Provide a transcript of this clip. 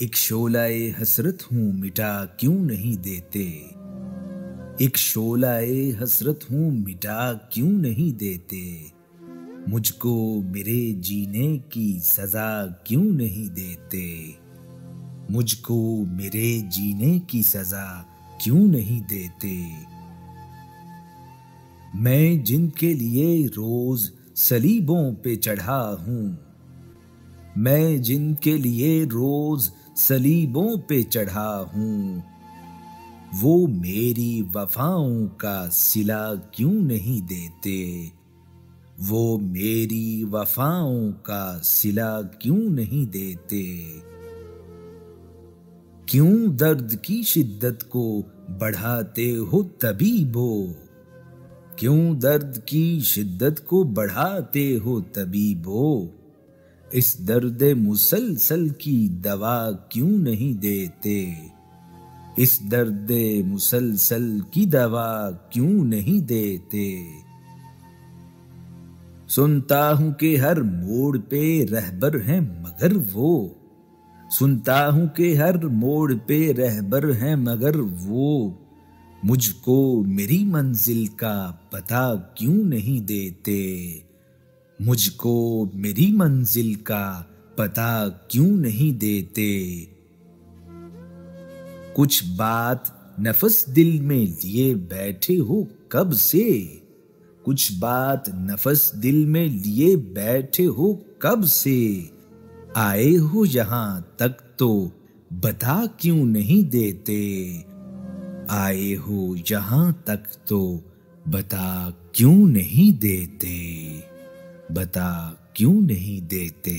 एक शोलाए हसरत हूँ मिटा क्यों नहीं देते। एक शोलाए हसरत हूँ मिटा क्यों नहीं देते। मुझको मेरे जीने की सजा क्यों नहीं देते। मुझको मेरे जीने की सजा क्यों नहीं देते। मैं जिनके लिए रोज सलीबों पे चढ़ा हूँ, मैं जिनके लिए रोज सलीबों पे चढ़ा हूँ, वो मेरी वफाओं का सिला क्यों नहीं देते। वो मेरी वफाओं का सिला क्यों नहीं देते। क्यों दर्द की शिद्दत को बढ़ाते हो तबीबो। क्यों दर्द की शिद्दत को बढ़ाते हो तबीबो। इस दर्द मुसलसल की दवा क्यों नहीं देते। इस दर्द मुसलसल की दवा क्यों नहीं देते। सुनता हूं कि हर मोड़ पे रहबर हैं मगर वो। सुनता हूं कि हर मोड़ पे रहबर हैं मगर वो मुझको मेरी मंजिल का पता क्यों नहीं देते। मुझको मेरी मंजिल का पता क्यों नहीं देते। कुछ बात नफस दिल में लिए बैठे हो कब से। कुछ बात नफस दिल में लिए बैठे हो कब से। आए हो यहां तक तो बता क्यों नहीं देते। आए हो यहां तक तो बता क्यों नहीं देते। बता क्यों नहीं देते।